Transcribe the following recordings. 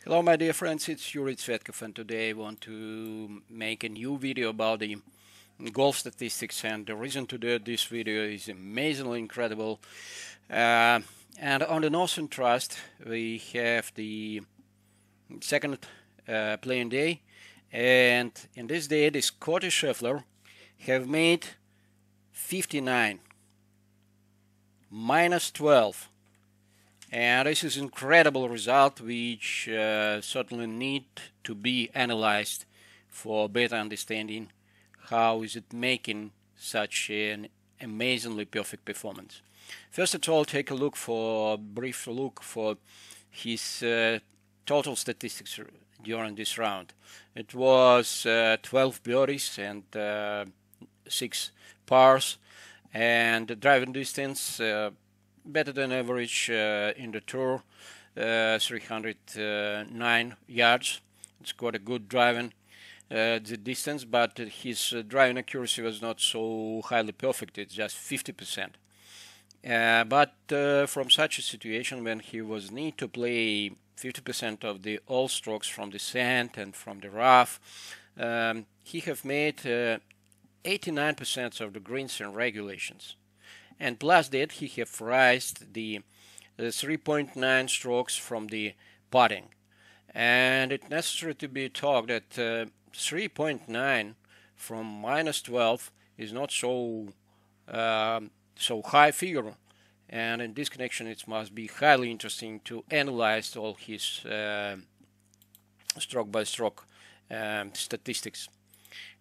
Hello my dear friends, it's Yuri Tsvetkov, and today I want to make a new video about the golf statistics, and the reason to do this video is amazingly incredible. And on the Northern Trust we have the second playing day, and in this day the Scottie Scheffler have made 59 minus 12. And this is an incredible result which certainly need to be analyzed for better understanding how is it making such an amazingly perfect performance. First of all, take a brief look for his total statistics during this round. It was 12 birdies and 6 pars, and the driving distance better than average in the tour, 309 yards. It's quite a good driving the distance, but his driving accuracy was not so highly perfect. It's just 50%. But from such a situation, when he was need to play 50% of the all strokes from the sand and from the rough, he have made 89% of the greens and regulations. And plus that, he have raised the 3.9 strokes from the putting. And it's necessary to be taught that 3.9 from minus 12 is not so high figure. And in this connection, it must be highly interesting to analyze all his stroke by stroke statistics.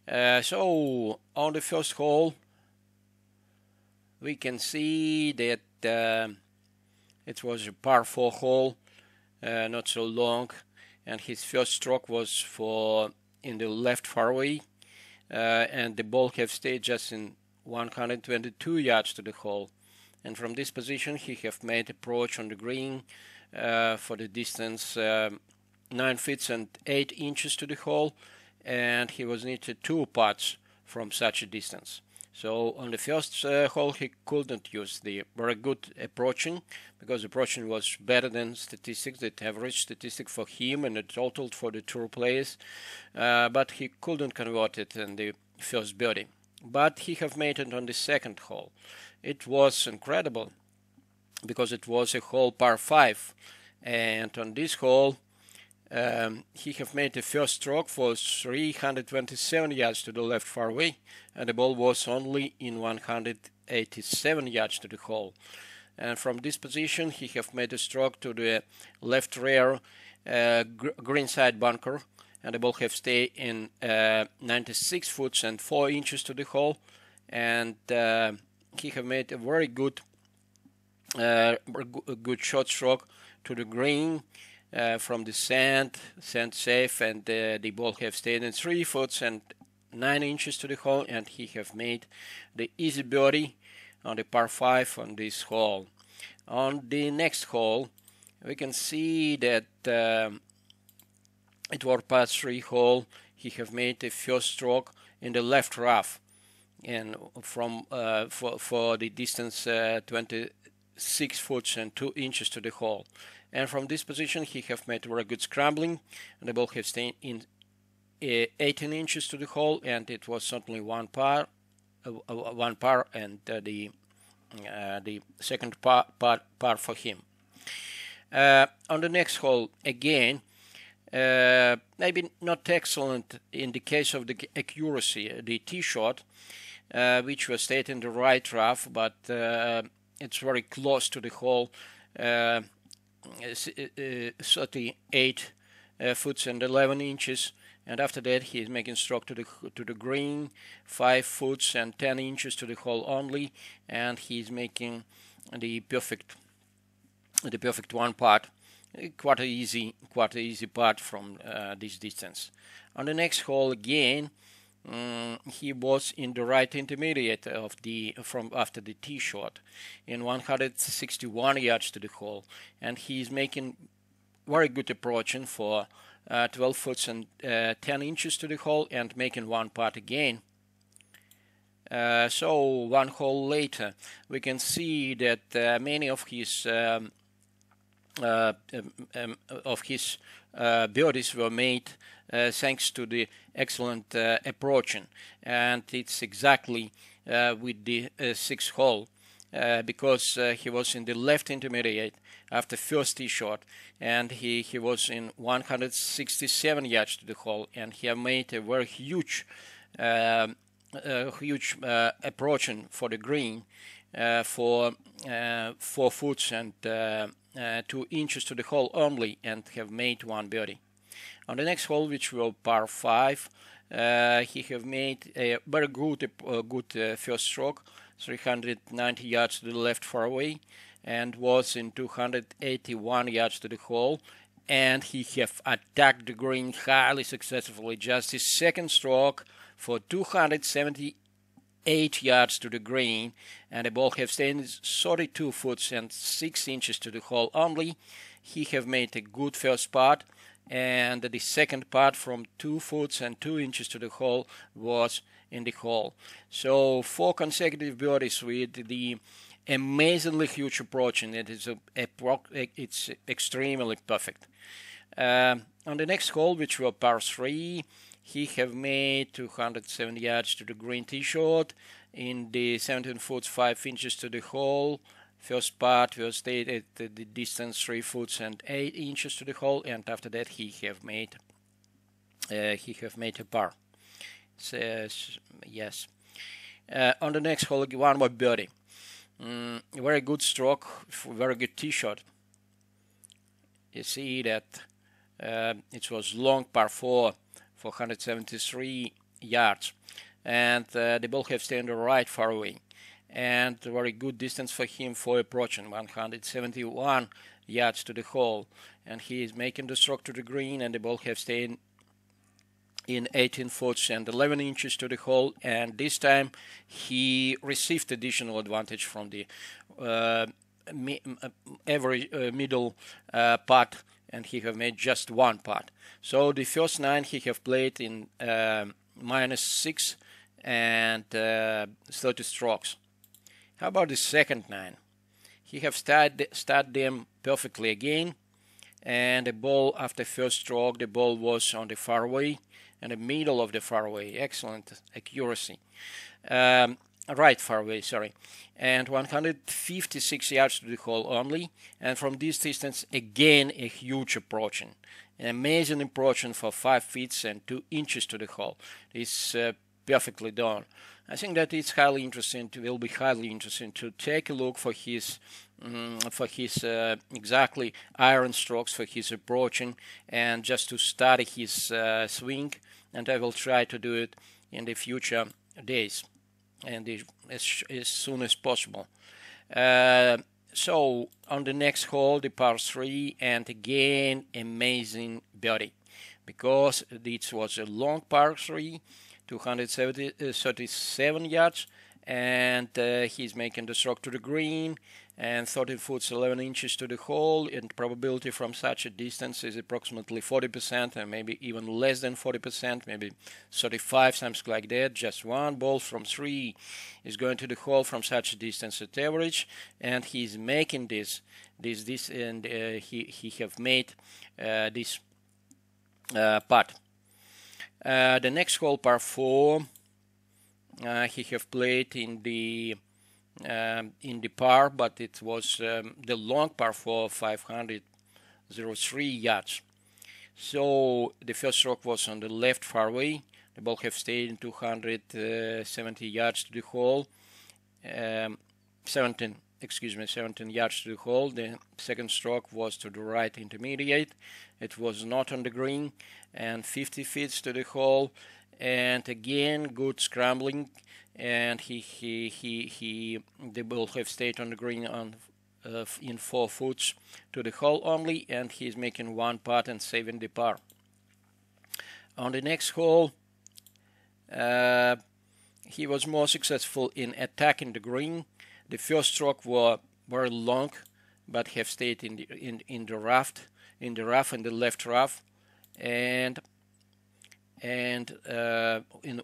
So on the first hole, we can see that it was a par 4 hole, not so long, and his first stroke was in the left fairway, and the ball have stayed just in 122 yards to the hole. And from this position, he have made approach on the green for the distance 9 feet and 8 inches to the hole, and he was needed 2 putts from such a distance. So on the first hole, he couldn't use the very good approaching, because approaching was better than statistics, the average statistic for him and the total for the tour players, but he couldn't convert it in the first birdie. But he have made it on the second hole. It was incredible, because it was a hole par 5, and on this hole he have made the first stroke for 327 yards to the left fairway, and the ball was only in 187 yards to the hole. And from this position, he have made a stroke to the left rear greenside bunker, and the ball have stayed in 96 foot and 4 inches to the hole. And he have made a very good shot stroke to the green. From the sand safe, and the ball have stayed in 3 foot and 9 inches to the hole, and he have made the easy birdie on the par 5 on this hole. On the next hole, we can see that it was par 3 hole. He have made the first stroke in the left rough, and from for the distance 26 foot and 2 inches to the hole. And from this position, he have made very good scrambling, and the ball have stayed in 18 inches to the hole, and it was certainly one par, and the second par for him. On the next hole, again, maybe not excellent in the case of the accuracy, the tee shot, which was stayed in the right rough, but it's very close to the hole. 38 foot and 11 inches, and after that he is making stroke to the green 5 foot and 10 inches to the hole only, and he is making the perfect one putt, quite a easy putt from this distance. On the next hole again, he was in the right intermediate of after the tee shot in 161 yards to the hole, and he is making very good approaching for 12 foot and 10 inches to the hole, and making one putt again. So one hole later, we can see that many of his of his birdies were made thanks to the excellent approaching, and it's exactly with the sixth hole. Because he was in the left intermediate after first tee shot, and he was in 167 yards to the hole, and he made a very huge approaching for the green for 4 foot and 2 inches to the hole only, and have made 1 birdie. On the next hole, which was par 5, he have made a very good first stroke, 390 yards to the left fairway, and was in 281 yards to the hole, and he have attacked the green highly successfully. Just his second stroke for 278 yards to the green, and the ball have stayed 32 foot and 6 inches to the hole only. He have made a good first putt, and the second putt from 2 foot and 2 inches to the hole was in the hole. So 4 consecutive birdies with the amazingly huge approach, and it's extremely perfect. On the next hole, which was par 3, he have made 270 yards to the green tee shot in the 17 foot 5 inches to the hole. First putt was stayed at the distance 3 foot and 8 inches to the hole, and after that he have made a par. Yes. On the next hole, 1 more birdie. Very good stroke, very good tee shot. You see that it was long par 4 for 173 yards, and the ball have stayed on the right fairway, and very good distance for him for approaching, 171 yards to the hole, and he is making the stroke to the green, and the ball have stayed in 18 foot and 11 inches to the hole, and this time he received additional advantage from the middle putt, and he have made just 1 putt. So the first 9 he have played in -6 and 30 strokes. How about the second 9? He have started them perfectly again, and the ball after first stroke, the ball was on the fairway, in the middle of the fairway, excellent accuracy, right fairway, sorry, and 156 yards to the hole only, and from this distance again a huge approaching, an amazing approaching for 5 feet and 2 inches to the hole. It's perfectly done. I think that it's highly interesting. Will be highly interesting to take a look for his exactly iron strokes, for his approaching, and just to study his swing. And I will try to do it in the future days, and as soon as possible. So on the next hole, the par 3, and again amazing birdie, because it was a long par 3, 237 yards, and he's making the stroke to the green, and 13 foot 11 inches to the hole, and probability from such a distance is approximately 40%, and maybe even less than 40%, maybe 35, something like that. Just 1 ball from 3 is going to the hole from such a distance at average, and he's making this, and he have made this putt. The next hole, par 4, he have played in the par, but it was the long par 4, 503 yards. So the first stroke was on the left fairway. The ball have stayed in 270 yards to the hole. 17 yards to the hole. The second stroke was to the right intermediate. It was not on the green, and 50 feet to the hole. And again, good scrambling, and the ball have stayed on the green on in 4 foot to the hole only, and he's making 1 putt and saving the par. On the next hole, he was more successful in attacking the green. The first stroke was very long, but have stayed in the rough, in the left rough, and in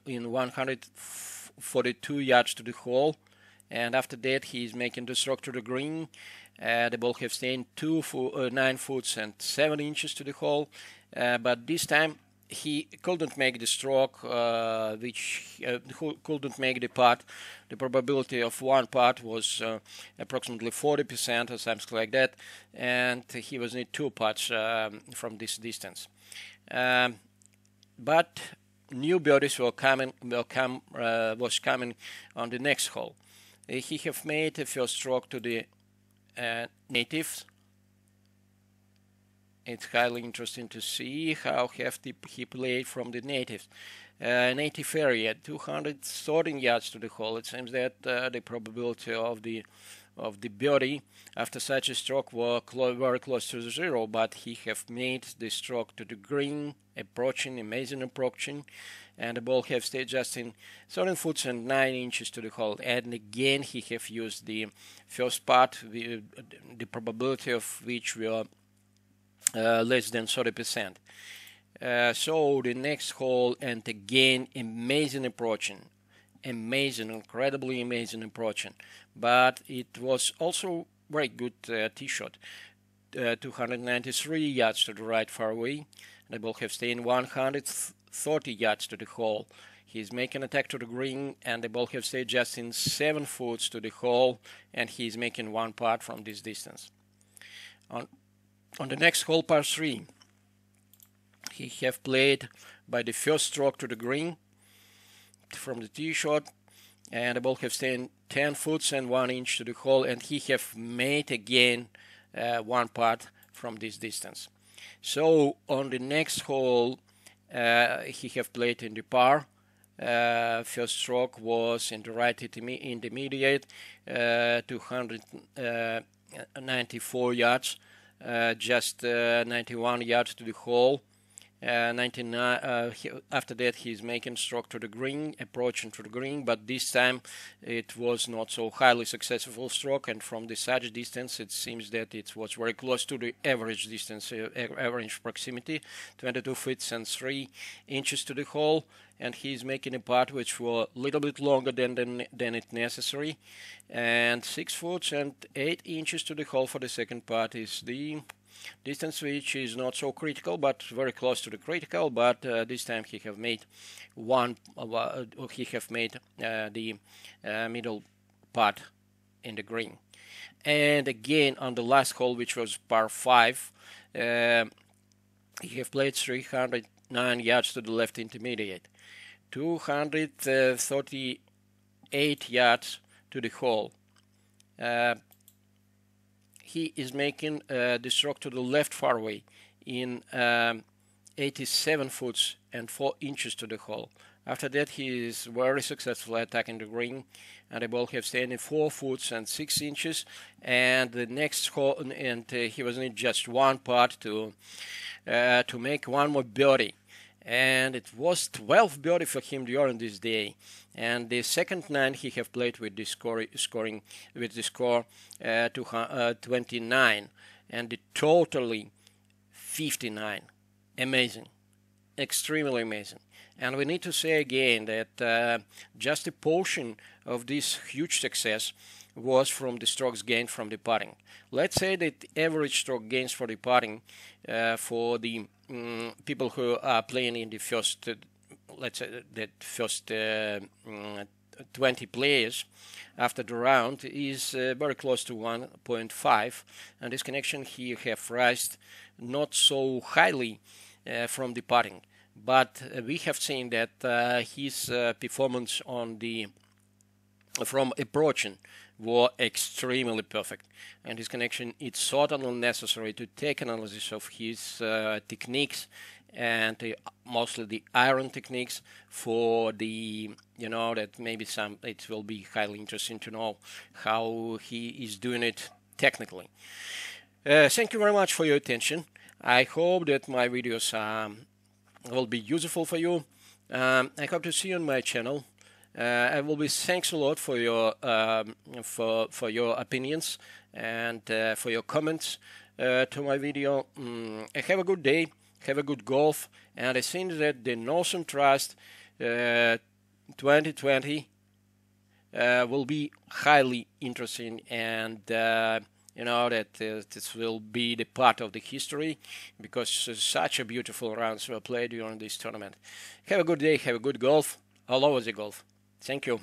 142 yards to the hole, and after that he's making the stroke to the green, The ball have stayed 9 foot and 7 inches to the hole, but this time he couldn't make the stroke, couldn't make the putt. The probability of one putt was approximately 40% or something like that, and he was need 2 putts from this distance. But new birdies was coming on the next hole. He have made a first stroke to the natives. It's highly interesting to see how hefty he played from the natives. Native area, 213 yards to the hole. It seems that the probability of the birdie after such a stroke were very close to 0, but he have made the stroke to the green, amazing approaching, and the ball have stayed just in 13 foot and 9 inches to the hole. And again, he have used the first putt, the probability of which were less than 30%. So the next hole, and again, amazing approaching. Incredibly amazing approaching. But it was also very good tee shot. 293 yards to the right fairway. The ball have stayed 130 yards to the hole. He's making attack to the green, and the ball have stayed just in 7 foot to the hole, and he's making 1 putt from this distance. On the next hole, par 3, he have played by the first stroke to the green from the tee shot, and the ball have stayed 10 foot and 1 inch to the hole, and he have made again 1 putt from this distance. So on the next hole, he have played in the par. First stroke was in the right intermediate, 294 yards, just 91 yards to the hole. 99. After that, he's making stroke to the green, approaching to the green, but this time it was not so highly successful stroke, and from the such distance, it seems that it was very close to the average distance, average proximity, 22 feet and 3 inches to the hole, and he's making a putt which was a little bit longer than it necessary, and 6 foot and 8 inches to the hole for the second putt is the distance which is not so critical, but very close to the critical. But this time he have made the middle putt in the green. And again on the last hole, which was par 5, he have played 309 yards to the left intermediate, 238 yards to the hole. He is making the stroke to the left fairway in 87 foot and 4 inches to the hole. After that, he is very successfully attacking the green, and the ball have stayed in 4 foot and 6 inches. And the next hole, and he was in just 1 putt to make 1 more birdie. And it was 12 birdie for him during this day. And the second 9 he have played with the score 29, and the totally 59. Amazing, extremely amazing. And we need to say again that just a portion of this huge success was from the strokes gained from the putting. Let's say that the average stroke gains for the putting for the people who are playing in the first, let's say that first 20 players after the round is very close to 1.5, and this connection he have raised not so highly from the putting, but we have seen that his performance on the from approaching were extremely perfect, and his connection it's certainly necessary to take analysis of his techniques and mostly the iron techniques for the, that maybe it will be highly interesting to know how he is doing it technically. Thank you very much for your attention. I hope that my videos will be useful for you. I hope to see you on my channel. I will be thanks a lot for your for your opinions and for your comments to my video. Have a good day. Have a good golf, and I think that the Northern Trust 2020 will be highly interesting, and you know, that this will be the part of the history, because such a beautiful rounds were played during this tournament. Have a good day, have a good golf, all over the golf. Thank you.